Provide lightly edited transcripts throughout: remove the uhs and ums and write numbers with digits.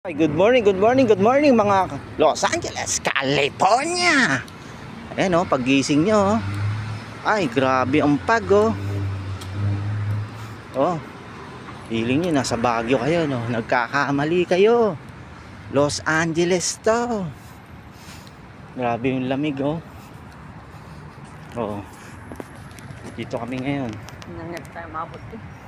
Ay, good morning, good morning, good morning mga Los Angeles, California. Ayan o, paggising nyo. Ay, grabe ang pag o. Oh, feeling nyo nasa Baguio kayo, no? Nagkakamali kayo. Los Angeles to. Grabe yung lamig o. Oh, dito kami ngayon. Nangyat tayo mabot eh.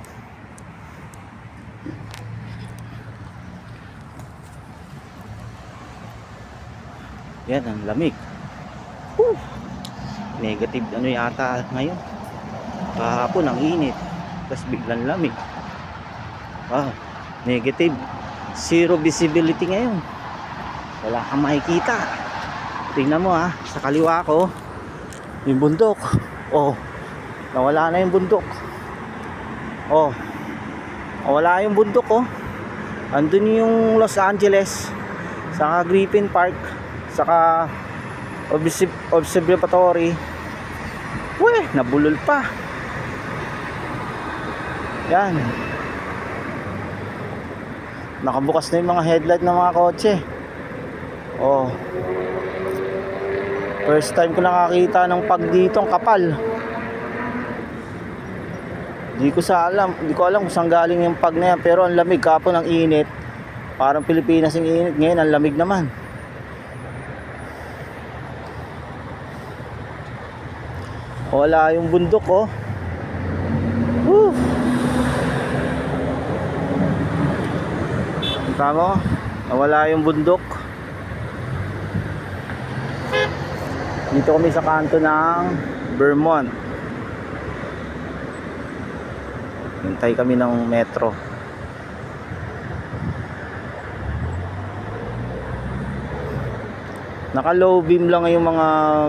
Yan, ang lamig. Woo! Negative ano yata ngayon. Kahapon ang init. Tapos biglang lamig. Negative. Zero visibility ngayon. Wala kang makikita. Tingnan mo sa kaliwa ko. Yung bundok. Nawala na yung bundok. Nawala yung bundok Andun yung Los Angeles. Saka Griffin Park. Saka Observatory. Nabulol pa. Yan. Nakabukas na yung mga headlight ng mga kotse. First time ko nakakita ng pag dito, ang kapal. Di ko alam kung saan galing yung pag na yan, pero ang lamig. Kapon ang init. Parang Pilipinas yung init, ngayon ang lamig naman. Wala yung bundok Tama, nawala yung bundok. Dito kami sa kanto ng Vermont. Hintay kami ng metro. Naka low beam lang yung mga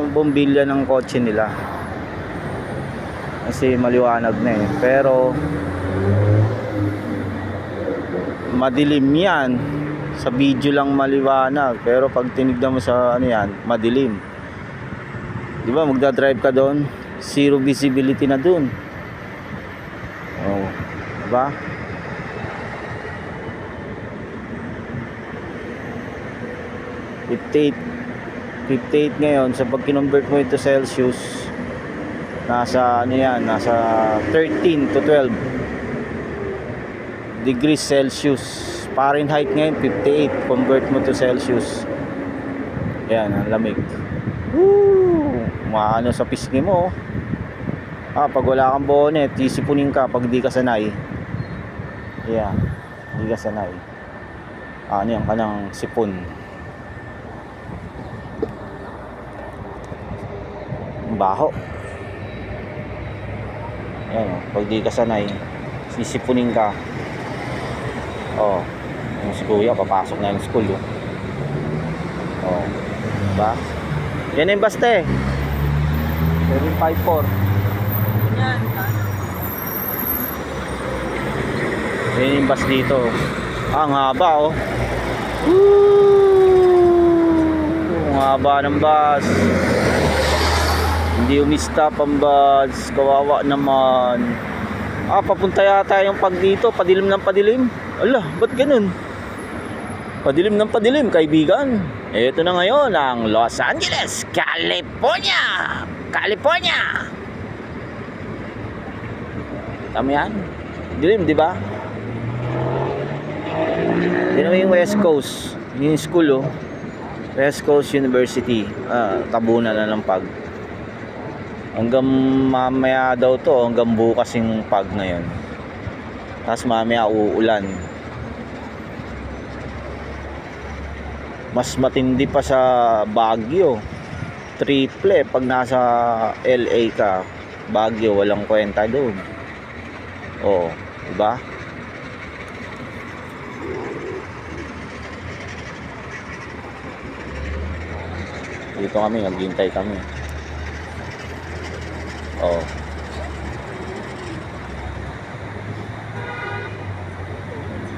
bombilya ng kotse nila. Kasi maliwanag na pero madilim yan. Sa video lang maliwanag, pero pag tinignan mo sa madilim. Di ba magdadrive ka doon, zero visibility na doon. Diba? $58 ngayon. So pag kinonvert mo ito Celsius, nasa nasa 13 to 12 degrees Celsius. Fahrenheit ngayon 58, convert mo to Celsius. Yan, ang lamig. Maano sa pisngi mo. Pag wala kang bonnet, sisipunin ka pag di ka sanay. Yeah, di ka sanay. Yan kanang sipon. Baho. Yan, pag di ka sanay, sisipunin ka. Yung si kuya papasok na yung school diba? Yan yung baste 754. Yan yung bus dito. Ang haba ang haba ng bus. Hindi umistop ang bus. Kawawa naman. Papunta yata yung pag dito. Padilim ng padilim. Ala, ba't ganun? Padilim ng padilim, kaibigan. Ito na ngayon ang Los Angeles, California. California. Tama yan? Dilim, di ba? Yan naman yung West Coast. Yung school West Coast University. Tabunan na ng pag. Hanggang mamaya daw to, hanggang bukas yung pag na yun. Tapos mamaya uulan. Mas matindi pa sa Baguio. Triple pag nasa LA ka. Baguio walang kwenta doon. Diba? Dito kami, naghihintay kami.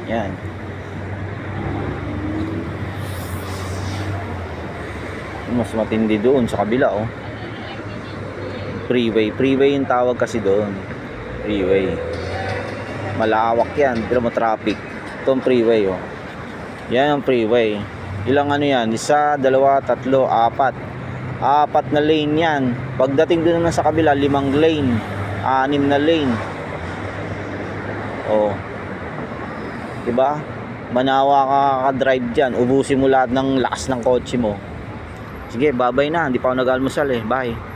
Yan. Mas matindi doon sa kabila Freeway yung tawag kasi doon. Freeway. Malawak yan, pero mo traffic. Itong freeway Yan ang freeway. Ilang ano yan? Isa, dalawa, tatlo, apat. Apat na lane yan. Pagdating doon naman sa kabila, 5 lane. 6 na lane. Oh. Diba? Manawa ka ka-drive dyan. Ubusin mo lahat ng lakas ng kotse mo. Sige, bye-bye na. Hindi pa ako nag-almusal eh. Bye.